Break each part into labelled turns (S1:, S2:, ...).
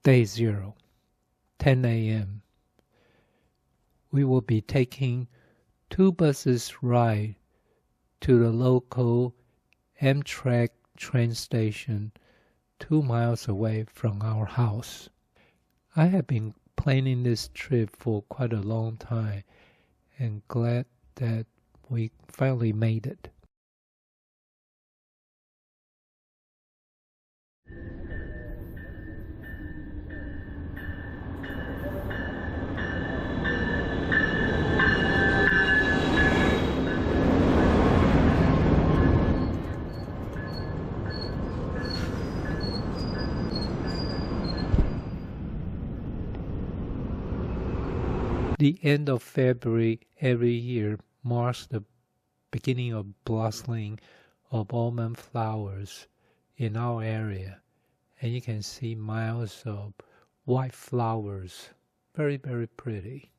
S1: Day 0, 10 a.m. We will be taking 2 buses ride to the local Amtrak train station 2 miles away from our house. I have been planning this trip for quite a long time and glad that we finally made it. The end of February every year marks the beginning of blossoming of almond flowers in our area, and you can see miles of white flowers. Very, very pretty.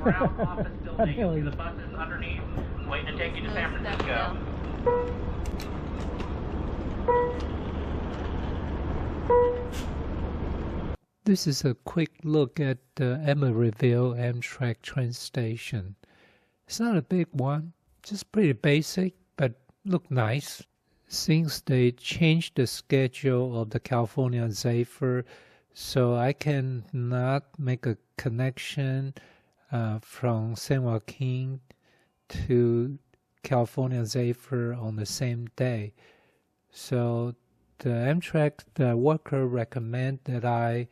S2: Brown office building. You see the buses underneath, waiting to take you to San Francisco.
S1: This is a quick look at the Emeryville Amtrak train station. It's not a big one, just pretty basic, but look nice. Since they changed the schedule of the California Zephyr, so I cannot make a connection from San Joaquin to California Zephyr on the same day. So the Amtrak worker recommend that I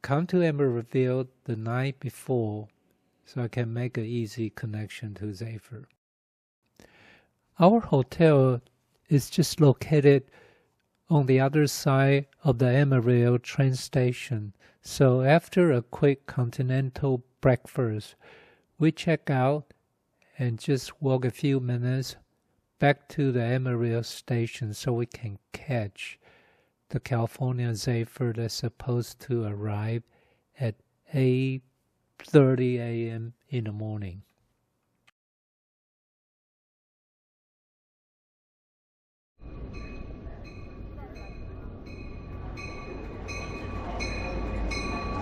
S1: come to Emeryville the night before so I can make an easy connection to Zephyr. Our hotel is just located on the other side of the Emeryville train station. So after a quick continental breakfast, we check out and just walk a few minutes back to the Emeryville station so we can catch the California Zephyr that's supposed to arrive at 8:30 a.m. in the morning.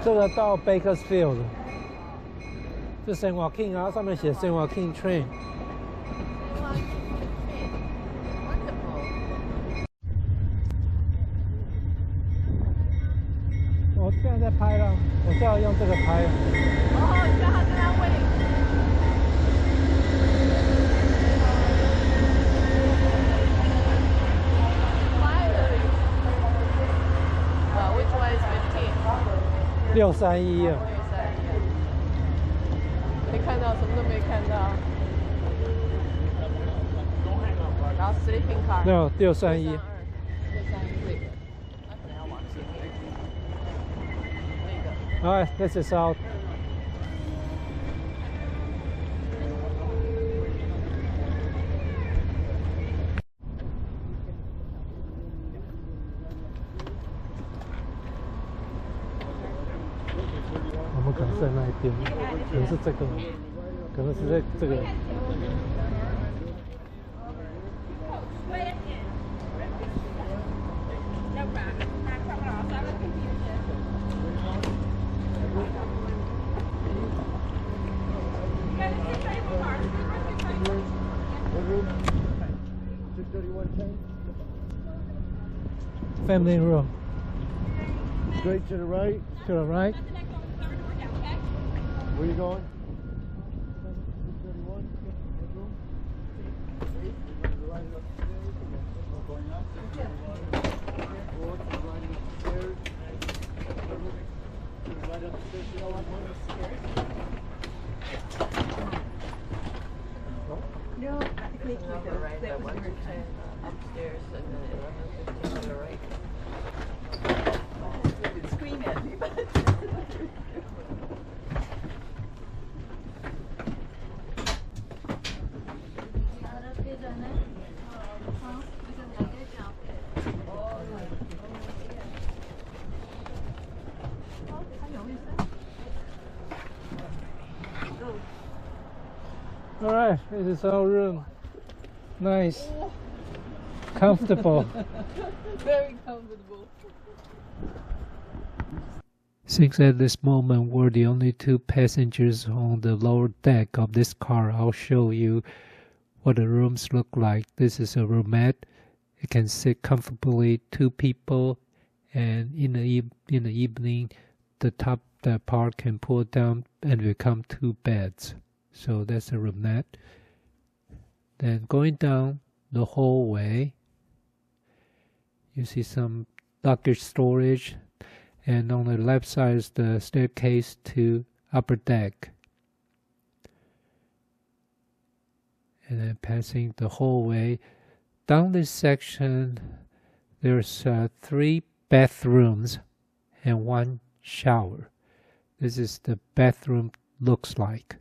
S1: 这个到 Bakersfield， 这 San Joaquin 啊，上面写 San Joaquin Train。我现在在拍了，我就要用这个拍。哦，你叫他在那喂。Which one is 15? 631啊。没看到，什么都没看到。然后 sleeping car。没有631。631这个，那可能要往前面。那个。Alright, this is out. 我们可能在那一边，可能是这个，可能是在这个。Family room.
S3: Straight to the right.
S1: To the right.
S3: Where are you going?
S4: No, Thank you. That was very kind. Upstairs and then 11:15 on the right. Scream at me, but.
S1: All right, this is our room. Nice, comfortable.
S4: Very comfortable.
S1: Since at this moment we're the only two passengers on the lower deck of this car, I'll show you what the rooms look like. This is a roomette. It can sit comfortably, two people, and in the evening, the part can pull down and become two beds. So that's a roomette. Then going down the hallway, you see some luggage storage, and on the left side is the staircase to upper deck. And then passing the hallway, down this section, there's 3 bathrooms and 1 shower. This is the bathroom looks like.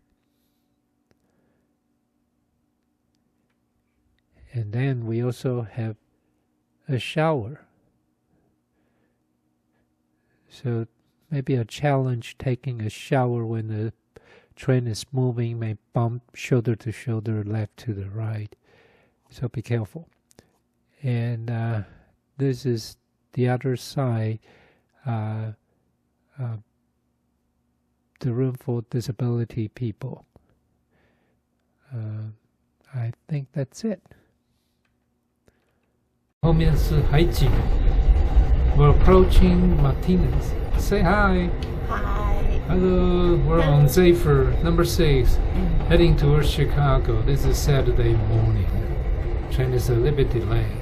S1: And then we also have a shower. So maybe a challenge taking a shower when the train is moving, may bump shoulder to shoulder, left to the right. So be careful. And this is the other side, the room for disability people. I think that's it. 后面是海景. We're approaching Martinez. Say hi.
S4: Hi.
S1: Hello. We're on Zephyr number 6, heading towards Chicago. This is Saturday morning. Train is a little bit delayed.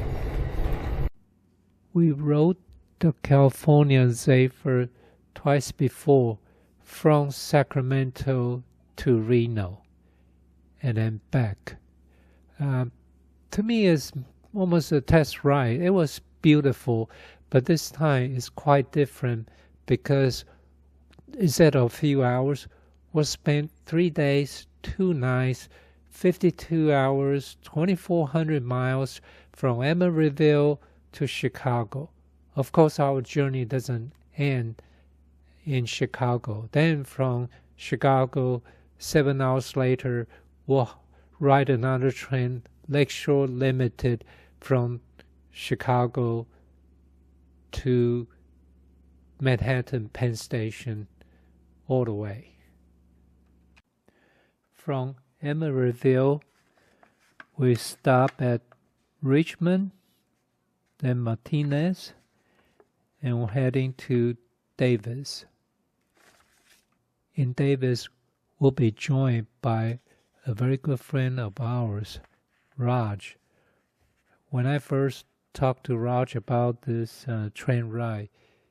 S1: We rode the California Zephyr twice before, from Sacramento to Reno, and then back. To me, it's almost a test ride. It was beautiful, but this time is quite different because instead of a few hours, we spent 3 days, 2 nights, 52 hours, 2,400 miles from Emeryville to Chicago. Of course, our journey doesn't end in Chicago. Then from Chicago, 7 hours later, we'll ride another train, Lakeshore Limited, from Chicago to Manhattan Penn Station all the way. From Emeryville, we stop at Richmond, then Martinez, and we're heading to Davis. In Davis, we'll be joined by a very good friend of ours, Raj. When I first talked to Raj about this train ride,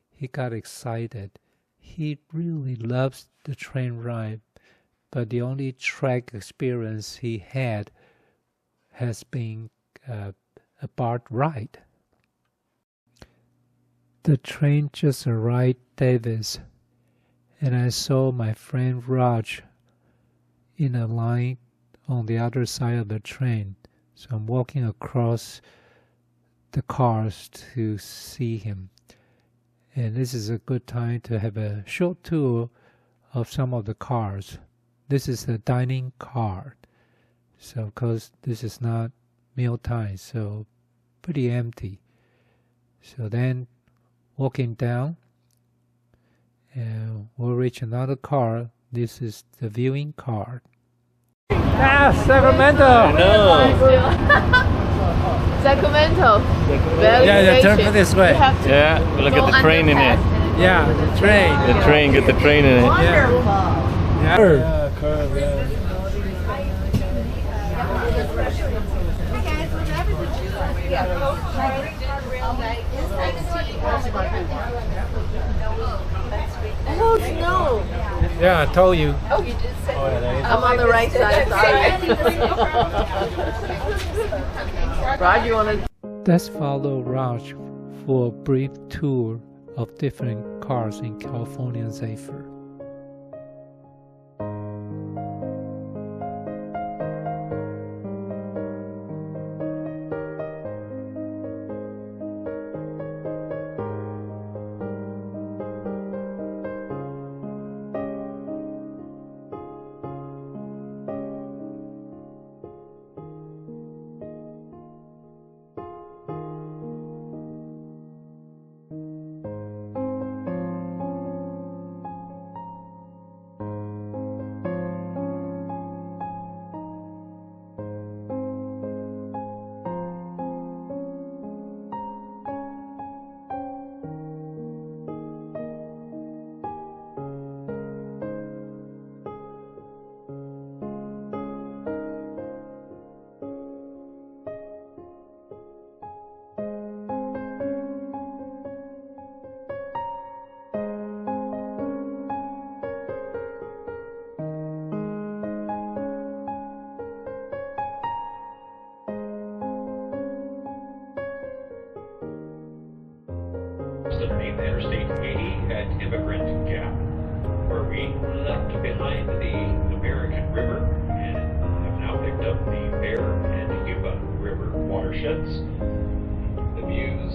S1: he got excited. He really loves the train ride, but the only track experience he had has been a BART ride. The train just arrived Davis, and I saw my friend Raj in a line on the other side of the train. So I'm walking across the cars to see him. And this is a good time to have a short tour of some of the cars. This is a dining car. So of course this is not meal time, so pretty empty. So then walking down, and we'll reach another car. This is the viewing car. Sacramento!
S4: Sacramento.
S1: Yeah, turn this way.
S5: Yeah, look at the train in it.
S1: Yeah, the train.
S5: The train, get the train in it.
S4: Wonderful.
S1: Yeah.
S3: Curve, yeah.
S4: Oh, snow.
S1: Yeah, I told you.
S4: Oh, you did say
S5: Oh, yeah, there is.
S4: I'm on the right side, sorry. Rod, you want to?
S1: Let's follow Raj for a brief tour of different cars in California Zephyr.
S6: Underneath Interstate 80 at Immigrant Gap, where we left behind the American River and have now picked up the Bear and Yuba River watersheds. The views,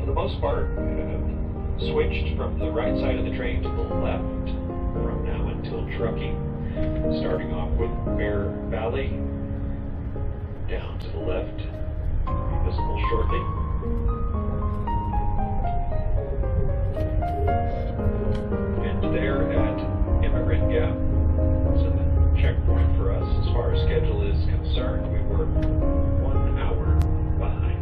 S6: for the most part, have switched from the right side of the train to the left from now until trucking, starting off with Bear Valley, down to the left, visible shortly. There at Immigrant Gap, it's a checkpoint for us as far as schedule is concerned. We were 1 hour behind.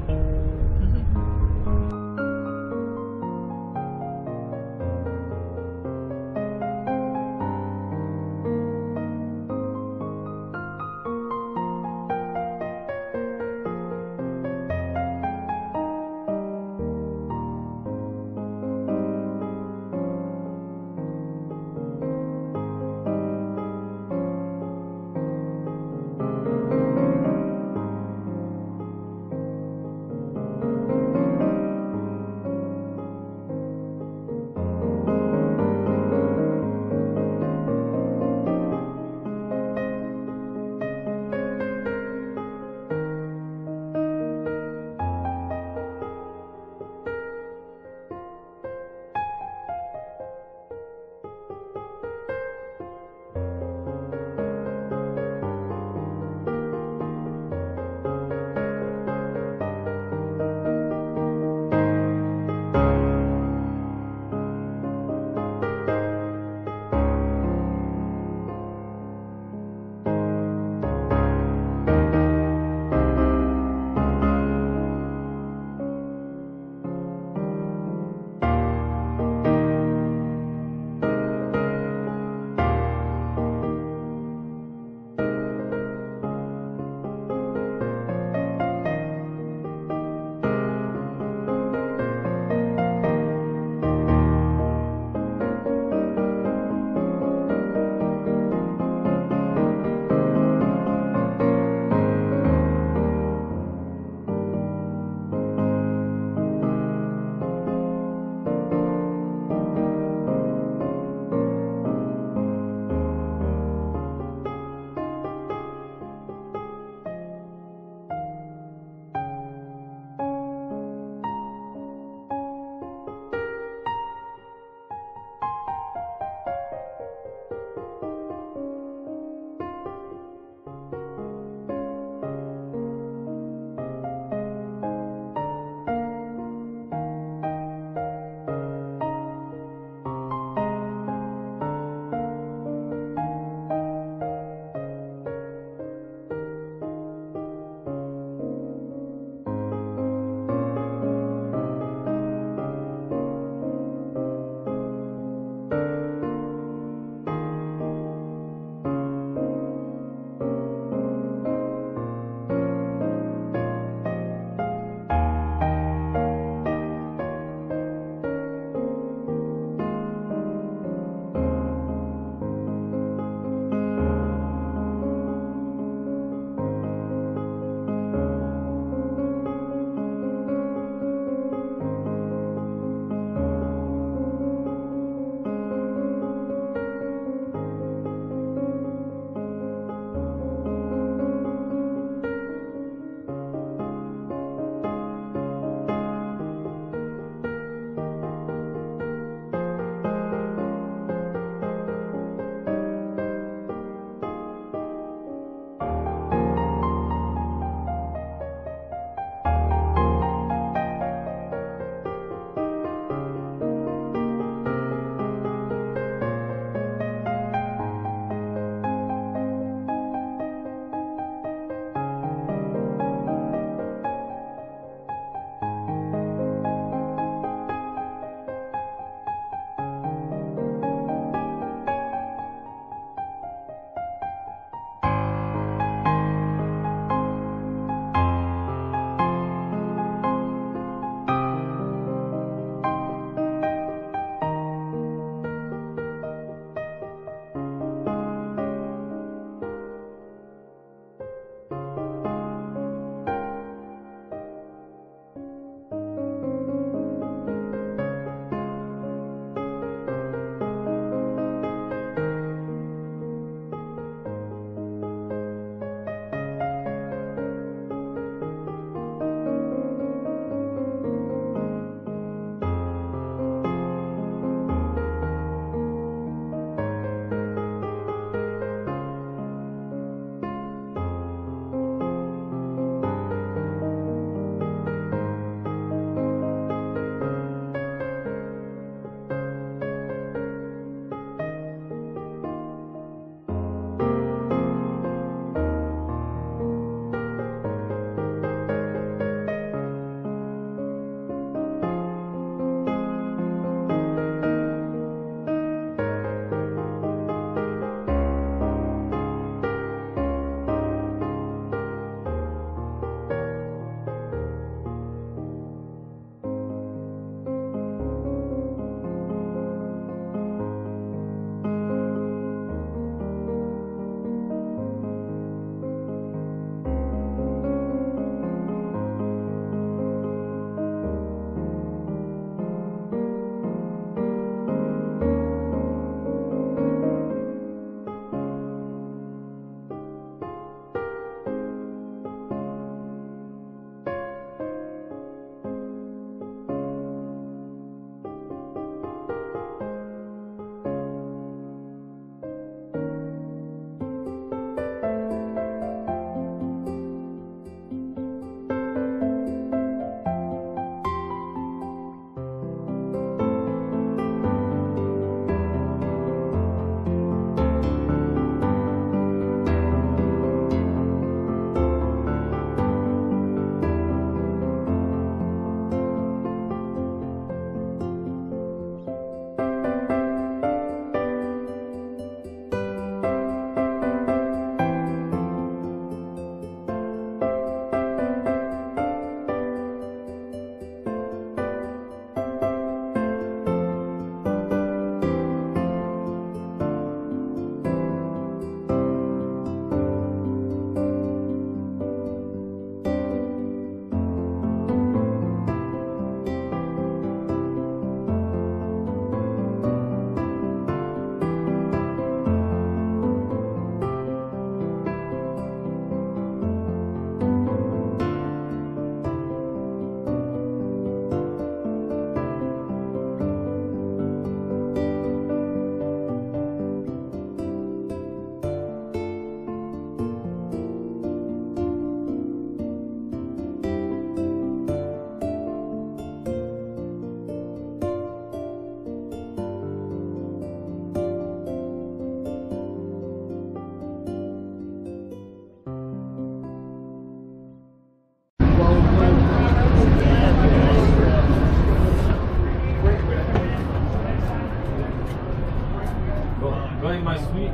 S5: Going my suite.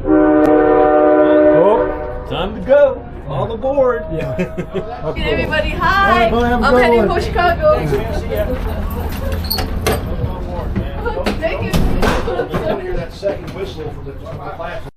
S3: Oh,
S5: Time to go. All aboard.
S3: yeah.
S4: Everybody, hi!
S3: Bye, have a
S4: I'm
S3: good
S4: heading
S3: one.
S4: for Chicago. Thank you.
S3: Hear that second whistle from the platform.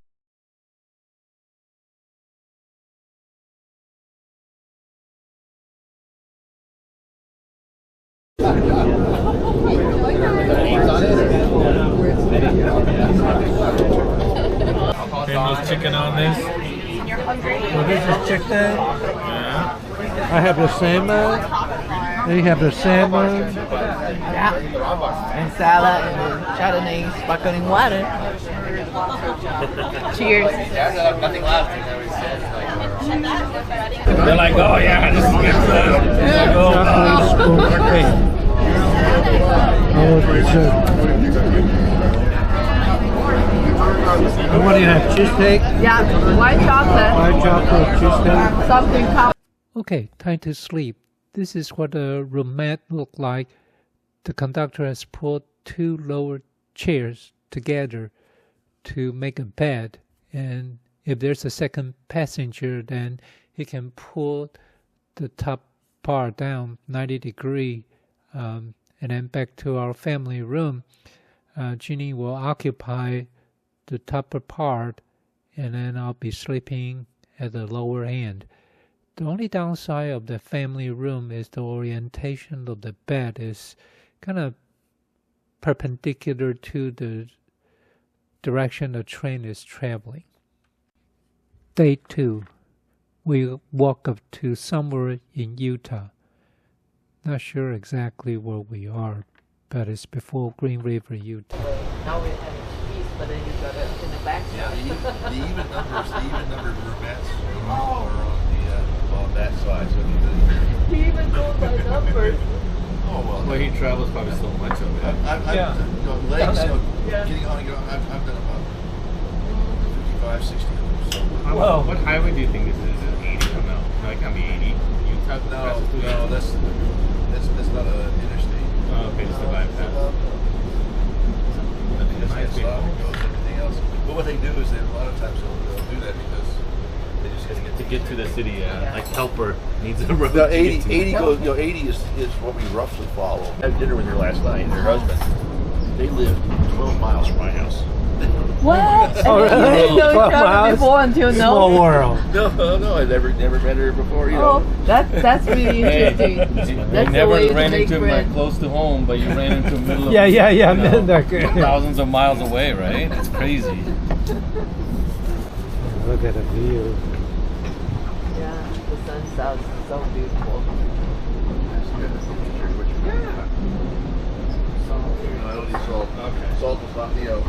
S5: Famous chicken on this.
S3: So this is chicken.
S5: Yeah.
S3: I have the salmon. They have the salmon.
S4: Yeah. And salad and Chardonnay sparkling water. Cheers.
S5: They're like, oh yeah, this is good stuff.
S3: Chocolate spoon cake. Oh, it's and what do you have? Cheesecake?
S4: Yeah, white chocolate.
S3: White chocolate cheesecake?
S4: Something top.
S1: Okay, time to sleep. This is what a roomette looked like. The conductor has put two lower chairs together to make a bed. And if there's a second passenger, then he can pull the top part down 90 degrees and then back to our family room. Jeannie will occupy the upper part, and then I'll be sleeping at the lower end. The only downside of the family room is the orientation of the bed is kind of perpendicular to the direction the train is traveling. Day 2. We walk up to somewhere in Utah. Not sure exactly where we are, but it's before Green River, Utah.
S4: Now we're having cheese, but then you got it in the back.
S7: Yeah, the even numbered roomettes are on that side. So
S4: He even goes by numbers.
S5: Well, he travels probably so much of it.
S7: Legs, getting on and going. I've done about 55, 60 of them. So.
S5: Well, what highway do you think this is? Is it 80 from now? Like, I mean, 80? Utah?
S7: No, that's not an interstate.
S5: Oh, okay, just a bypass.
S7: I think that's stop and goes everything else. But what they do is a lot of times they'll do that because they just got to get
S5: To get to the city, like Helper needs a road.
S7: No,
S5: to
S7: 80,
S5: get to.
S7: 80 goes. 80 is what we roughly follow. I had dinner with her last night. Her husband, they lived 12 miles from my house.
S4: What?
S3: Oh,
S4: You
S3: really?
S4: didn't know each
S3: 12
S4: other
S3: miles?
S4: before until
S3: Small
S4: now?
S3: world.
S7: No, I never met her before. You
S4: Oh,
S7: know.
S4: that's really interesting.
S5: You
S4: That's the
S5: never
S4: way to
S5: ran
S4: make
S5: into him like
S4: friends.
S5: close to home, but you ran into the middle of
S3: Yeah.
S5: you know,
S3: Okay.
S5: thousands of miles away, right? It's crazy.
S3: Look at the view.
S4: Yeah, the sunset is so beautiful.
S7: I don't need salt. Okay. Salt is not Neo.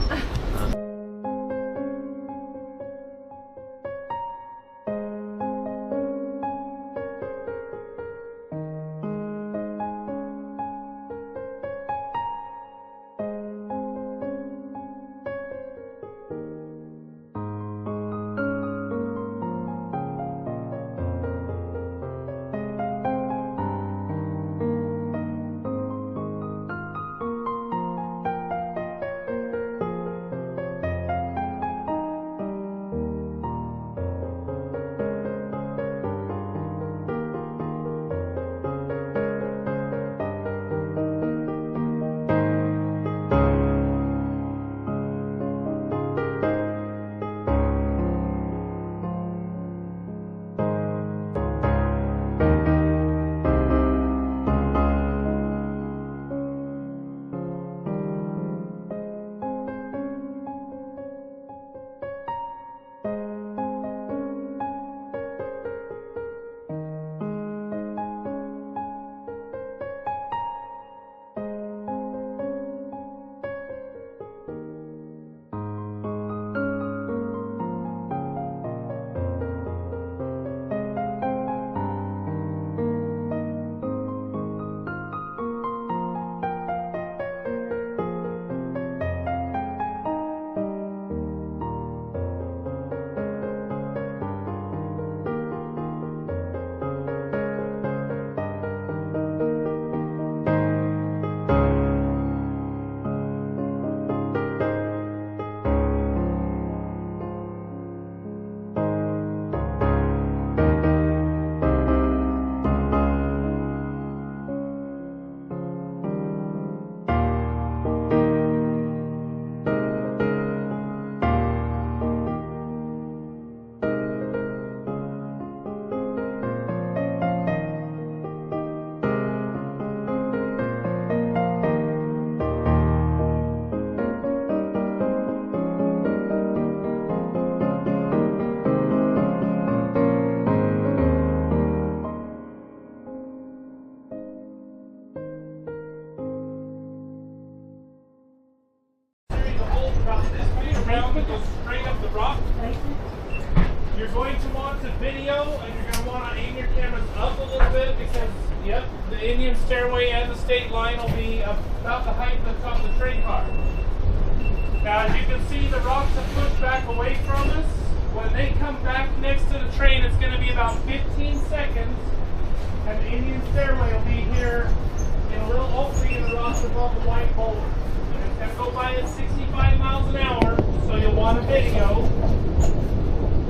S5: straight up the rock. You're going to want to video, and you're going to want to aim your cameras up a little bit because, yep, the Indian stairway and the state line will be about the height of the top of the train car. Now, as you can see, the rocks have pushed back away from us. When they come back next to the train, it's going to be about 15 seconds, and the Indian stairway will be here in a little opening in the rocks above the white boulder. And it's going to go by at 65 miles an hour, so you'll want a video,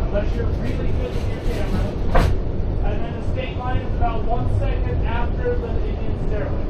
S5: unless you're really good with your camera. And then the state line is about 1 second after the Indian stairway.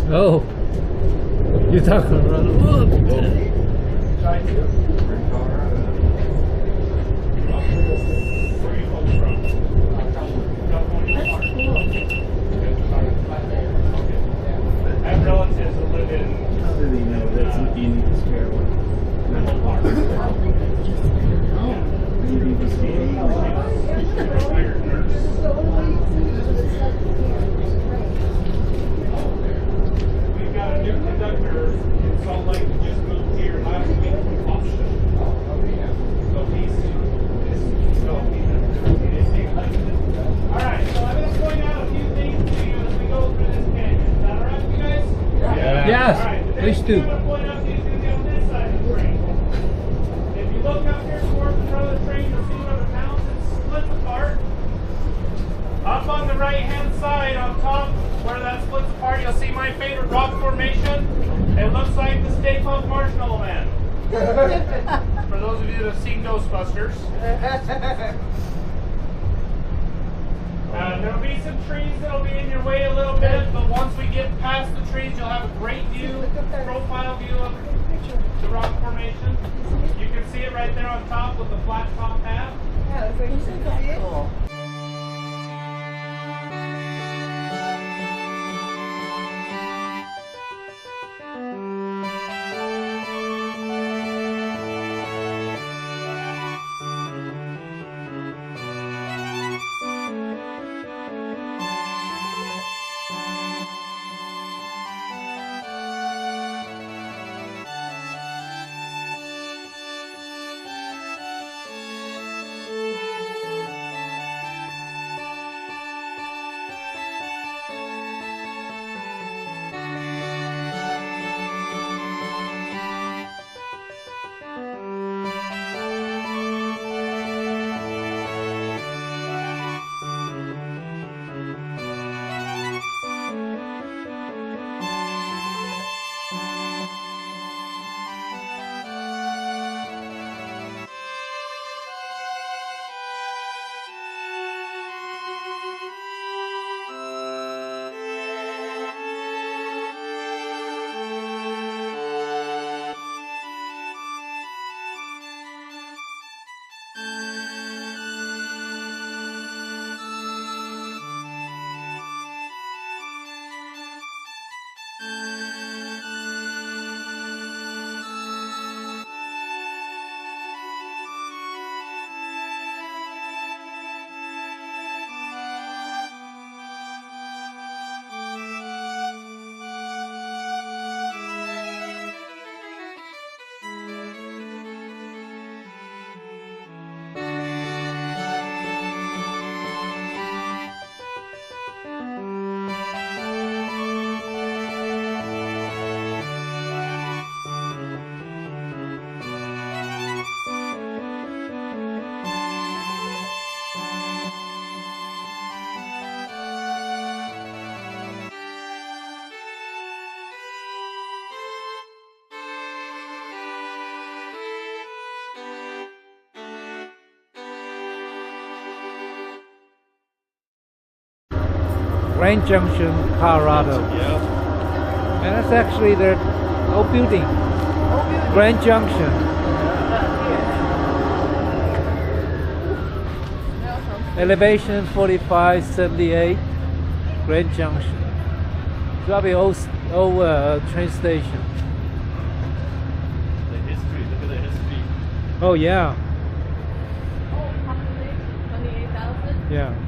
S1: Oh, you're talking about
S5: Try to. Where are you folks from? I have relatives that live in.
S8: How do they know that's an Indian stairway?
S5: Menlo Park.
S8: Indian stairway.
S5: Retired nurse. We've got a new conductor in Salt Lake who just moved here last week from Boston. So he's alright, so I'm going to point out a few things to you as we go through this canyon. Is that alright with you guys?
S1: Yeah. Yes,
S5: Alright,
S1: please do.
S5: I'm going to point out to you is going to be on this side of the train. If you look up here towards the front of the train, you'll see where the mountains split apart. Up on the right hand side on top where that splits apart, you'll see my favorite rock formation. It looks like the Stay Puft Marshmallow Man. For those of you that have seen Ghostbusters. There'll be some trees that'll be in your way a little bit, but once we get past the trees, you'll have a great view, profile view of the rock formation. You can see it right there on top with the flat top half.
S4: Yeah, that's cool.
S1: Grand Junction, Colorado.
S7: Yeah.
S1: And that's actually their old building. Grand Junction. Elevation 4578, Grand Junction. Probably old train station.
S7: The history. Look at the history.
S1: Oh yeah,
S4: Oh, population 28,000.
S1: yeah.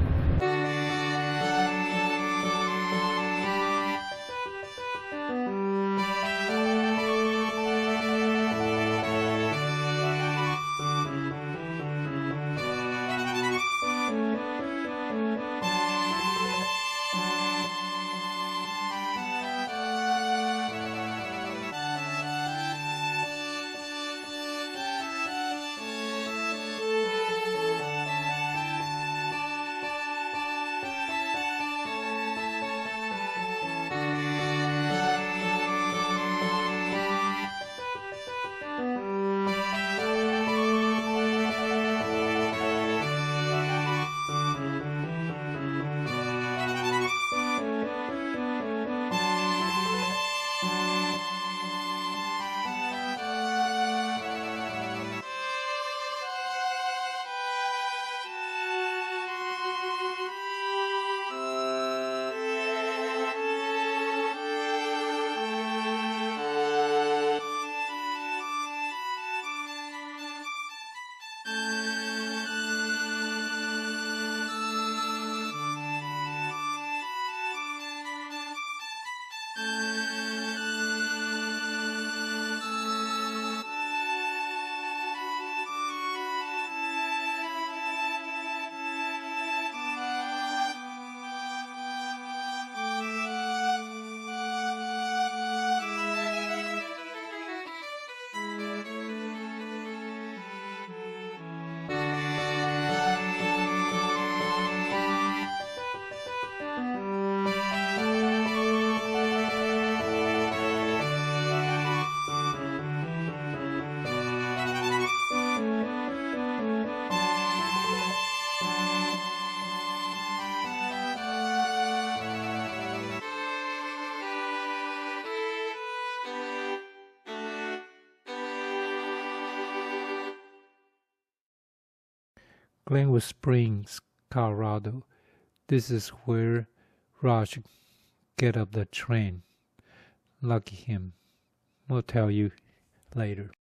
S1: Glenwood Springs, Colorado. This is where Raj get up the train. Lucky him. We'll tell you later.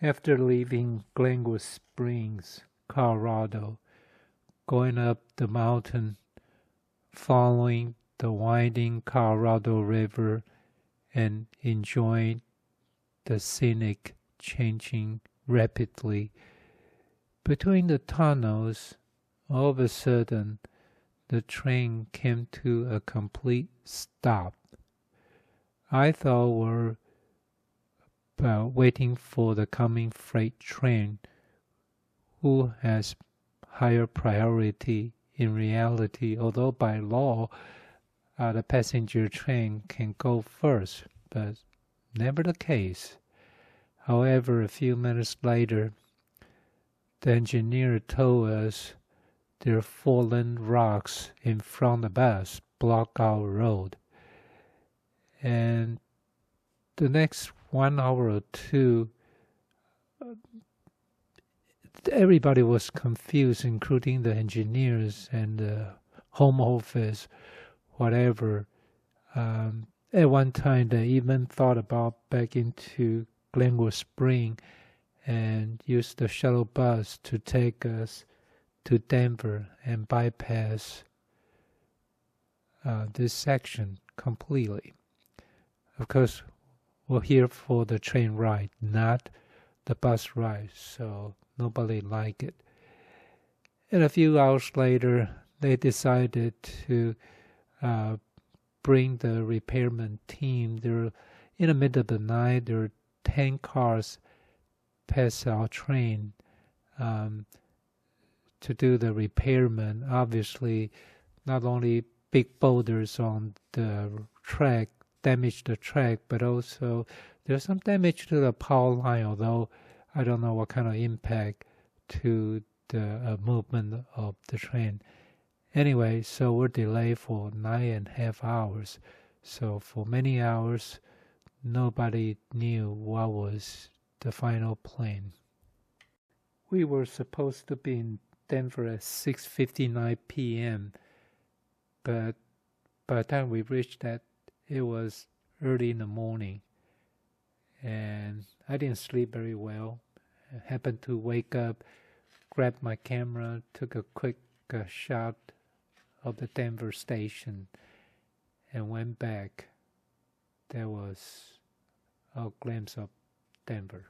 S1: After leaving Glenwood Springs, Colorado, going up the mountain, following the winding Colorado River, and enjoying the scenic changing rapidly. Between the tunnels, all of a sudden, the train came to a complete stop. I thought we were waiting for the coming freight train, who has higher priority in reality, although by law, the passenger train can go first, but never the case. However, a few minutes later, the engineer told us there are fallen rocks in front of us block our road. And the next 1 hour or two, everybody was confused, including the engineers and the home office, whatever. At one time, they even thought about back into Glenwood Spring and use the shuttle bus to take us to Denver and bypass this section completely. Of course, we're here for the train ride, not the bus ride, so nobody liked it. And a few hours later, they decided to bring the repairman team. They're in the middle of the night. There are 10 cars past our train to do the repairman. Obviously, not only big boulders on the track damaged the track, but also there's some damage to the power line, although I don't know what kind of impact to the movement of the train. Anyway, so we're delayed for 9.5 hours. So for many hours, nobody knew what was the final plan. We were supposed to be in Denver at 6:59 p.m., but by the time we reached that, it was early in the morning, and I didn't sleep very well. I happened to wake up, grabbed my camera, took a quick shot of the Denver station, and went back. There was a glimpse of Denver.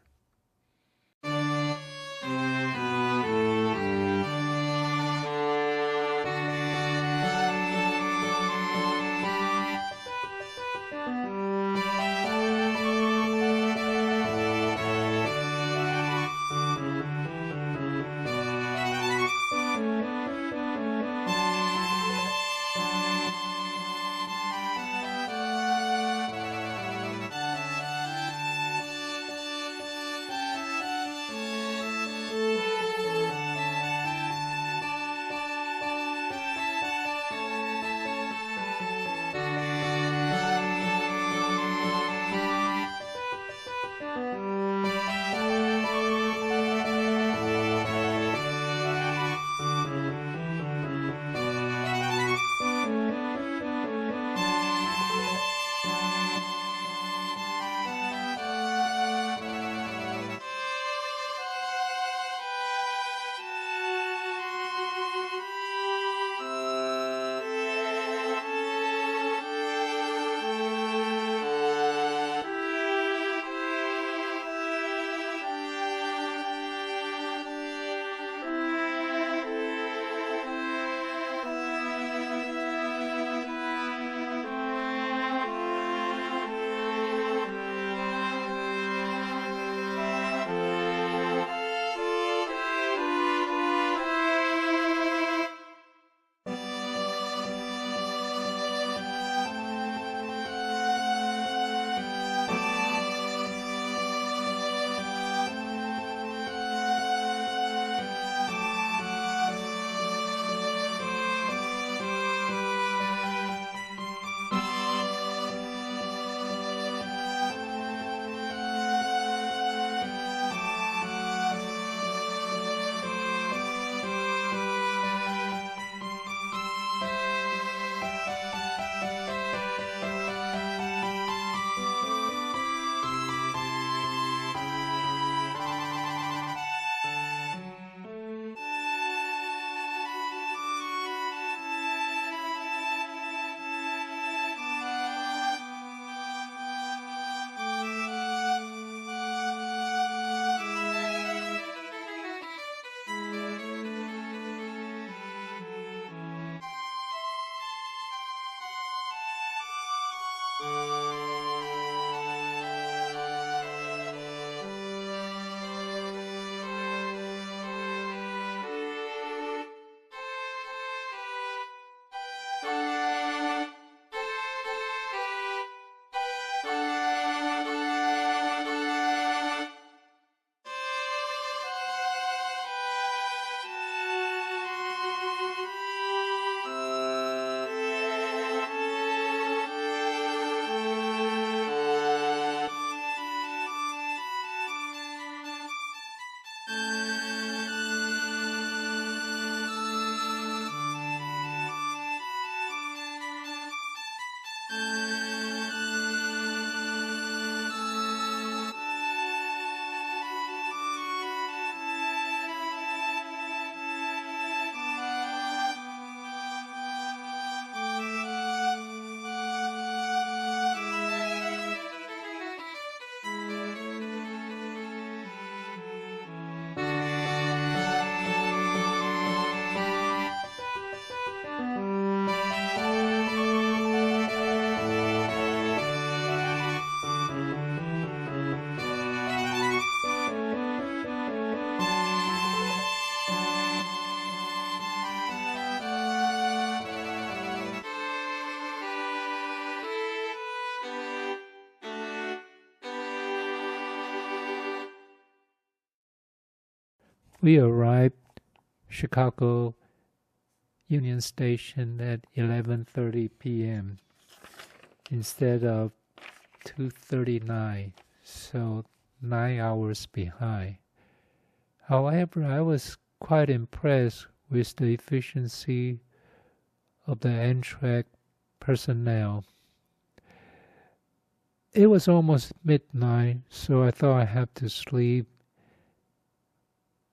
S1: We arrived Chicago Union Station at 11:30 p.m. instead of 2:39, so 9 hours behind. However, I was quite impressed with the efficiency of the Amtrak personnel. It was almost midnight, so I thought I had to sleep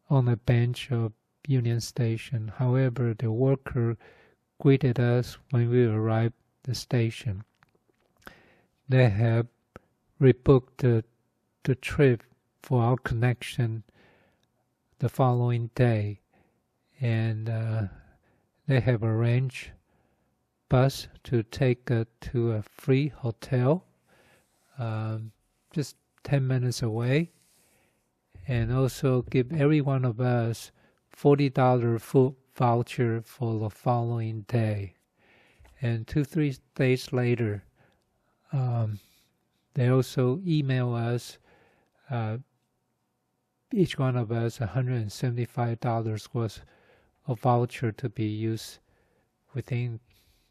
S1: on a bench of Union Station. However, the worker greeted us when we arrived at the station. They have rebooked the trip for our connection the following day, and they have arranged bus to take us to a free hotel just 10 minutes away, and also give every one of us $40 food voucher for the following day. And 2-3 days later, they also email us, each one of us $175 worth of voucher to be used within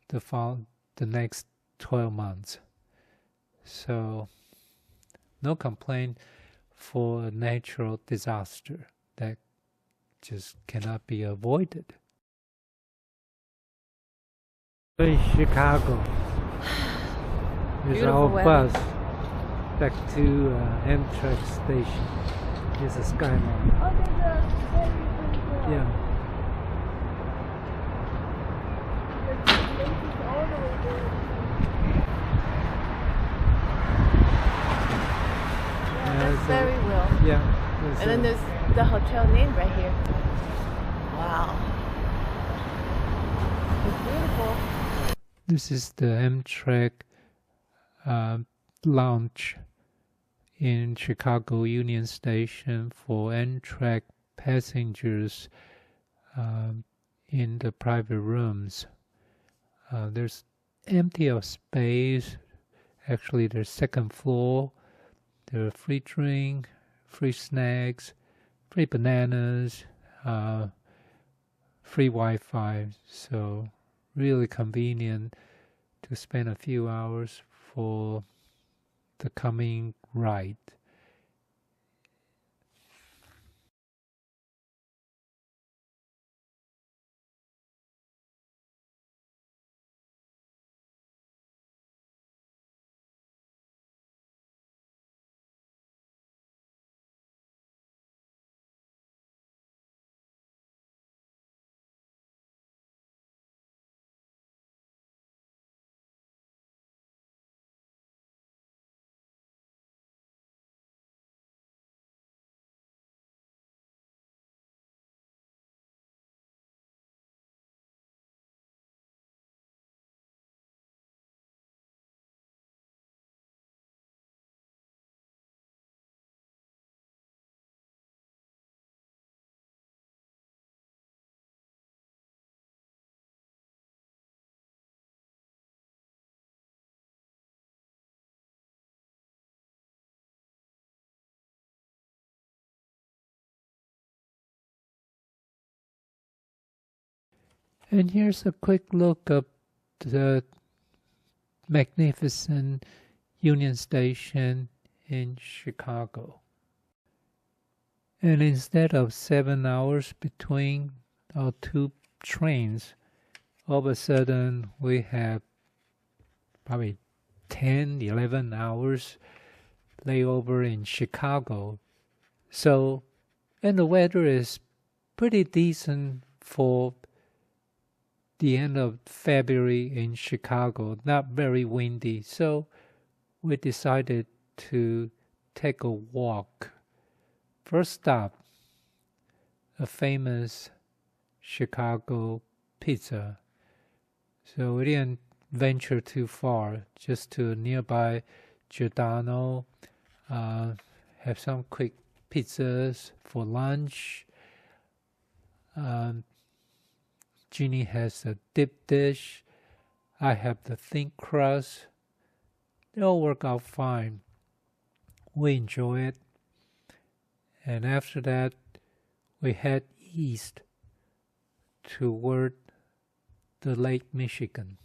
S1: the next 12 months. So no complaint for a natural disaster that just cannot be avoided. In Chicago, here's our bus back to Amtrak station. Here's a skyline. Yeah.
S4: That's very well.
S1: Yeah.
S4: And then there's the hotel name right here. Wow. It's beautiful.
S1: This is the Amtrak lounge in Chicago Union Station for Amtrak passengers in the private rooms. There's empty of space. Actually, there's second floor. There are free drink, free snacks, free bananas, free Wi-Fi. So really convenient to spend a few hours for the coming ride. And here's a quick look of the magnificent Union Station in Chicago. And instead of 7 hours between our two trains, all of a sudden we have probably 10, 11 hours layover in Chicago. So, and the weather is pretty decent for the end of February in Chicago, not very windy. So we decided to take a walk. First stop, a famous Chicago pizza. So we didn't venture too far, just to nearby Giordano, have some quick pizzas for lunch. Jeannie has a dip dish. I have the thin crust. They all work out fine. We enjoy it. And after that, we head east toward the Lake Michigan.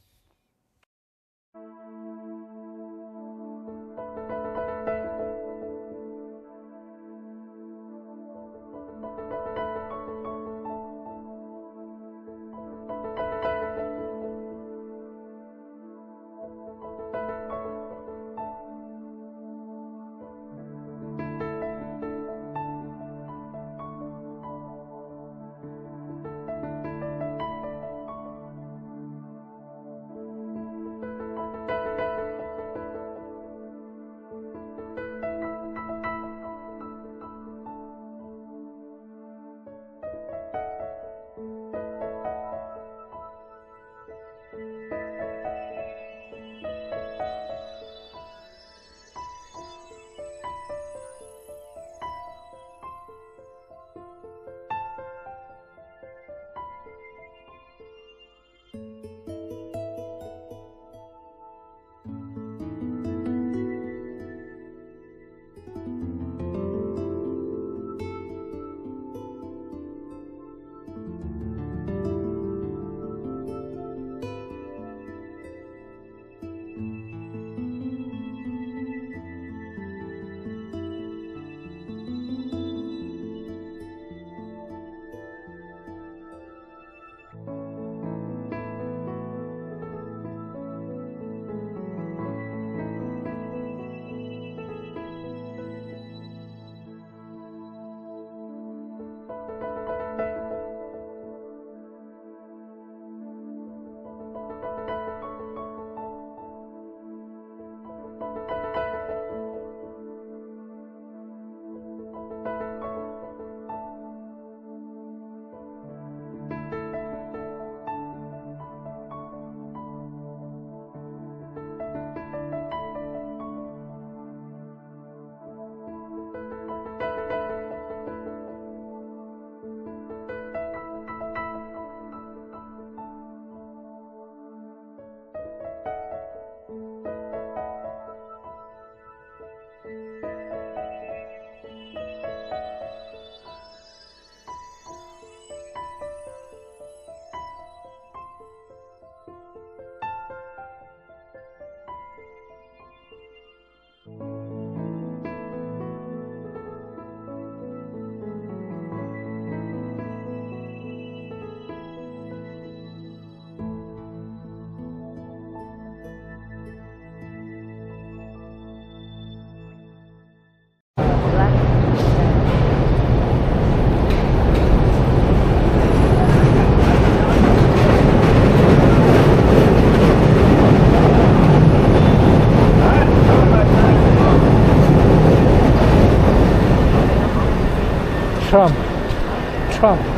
S1: Trump.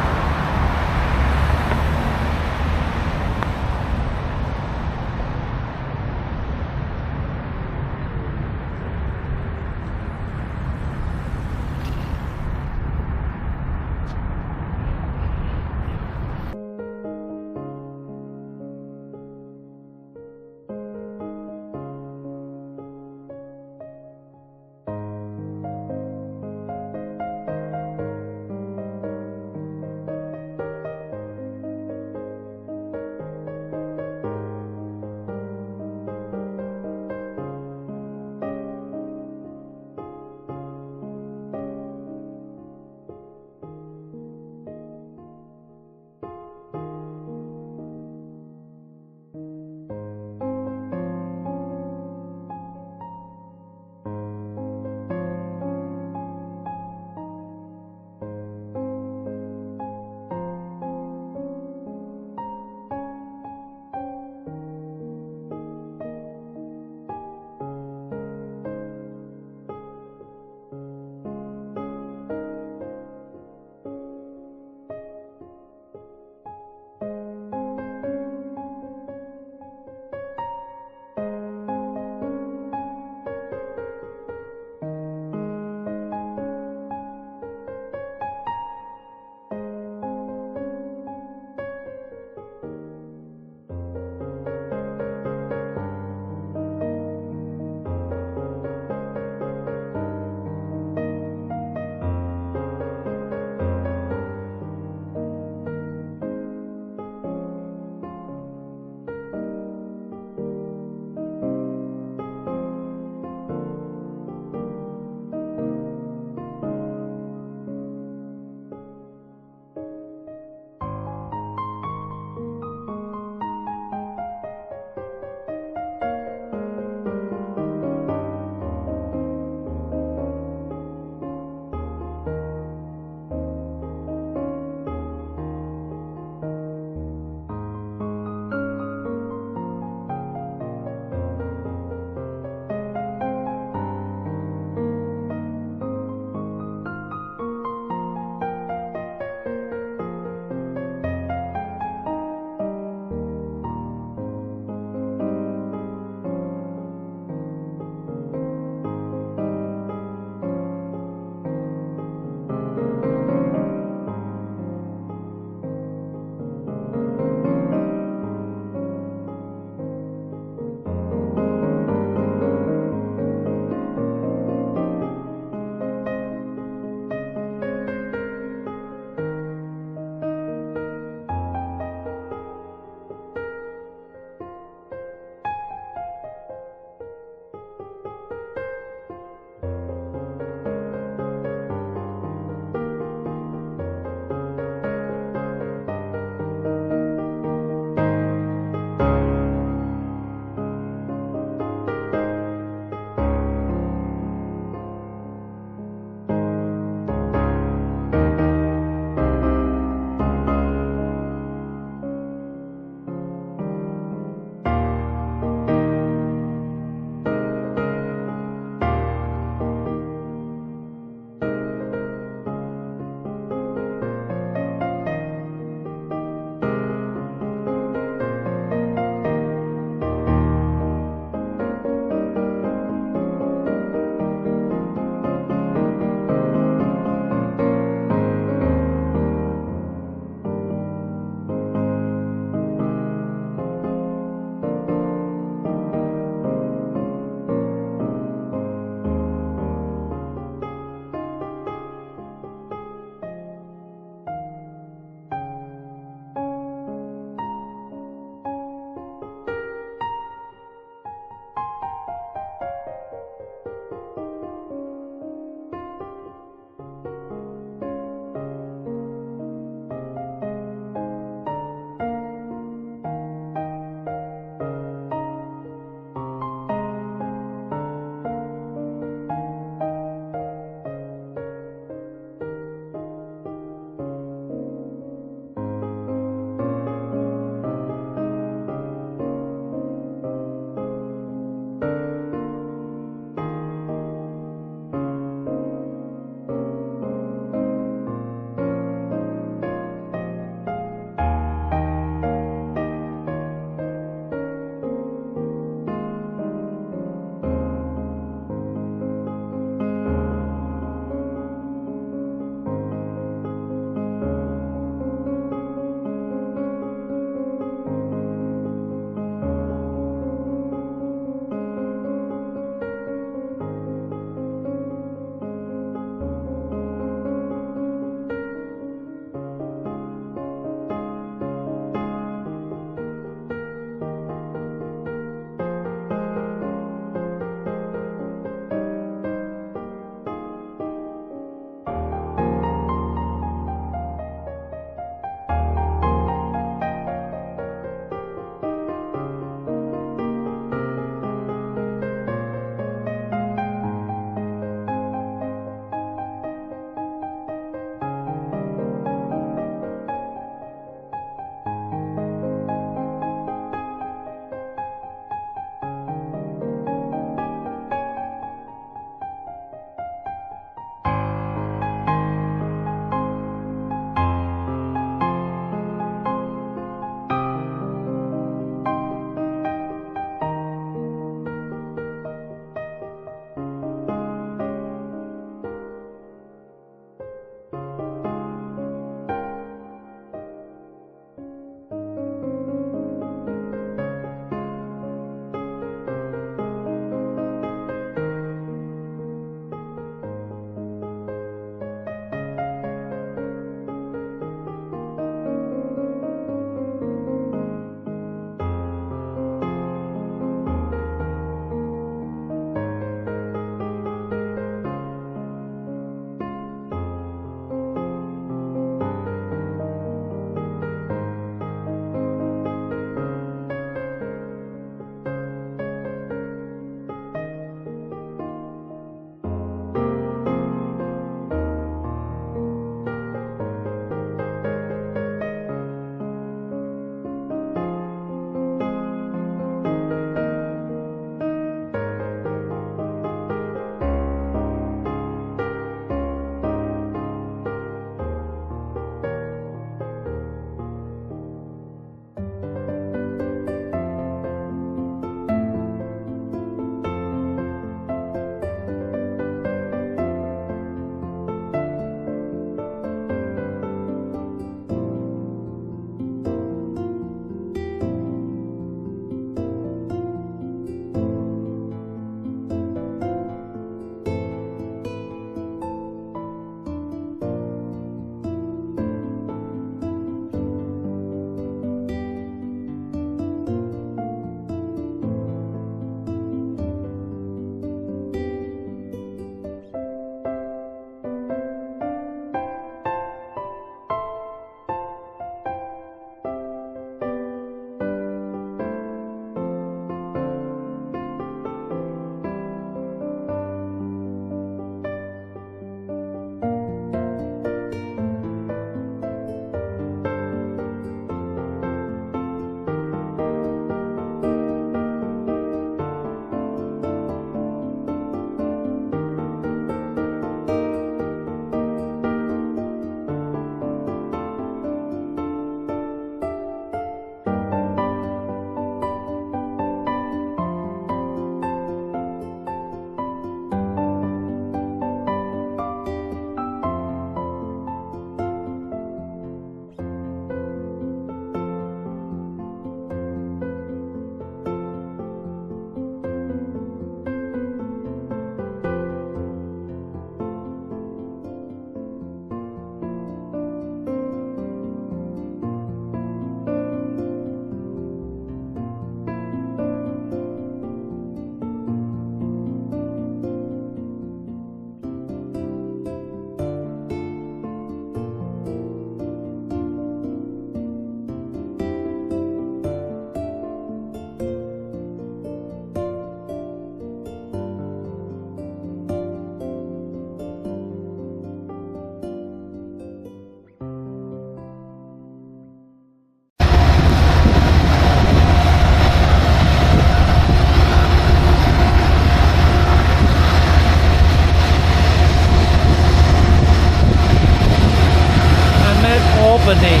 S1: Albany.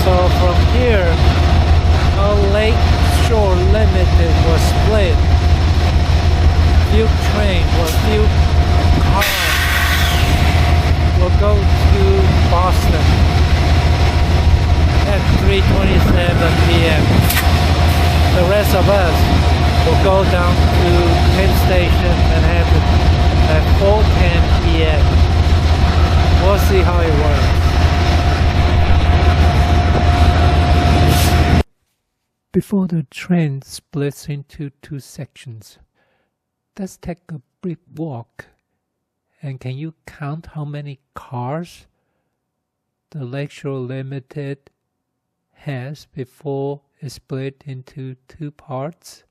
S1: So from here, our Lake Shore Limited was split. Few trains or few cars will go to Boston at 3:27 p.m. The rest of us will go down to Penn Station, Manhattan at 4:10 p.m. We'll see how it works. Before the train splits into two sections, let's take a brief walk. And can you count how many cars the Lakeshore Limited has before it split into two parts?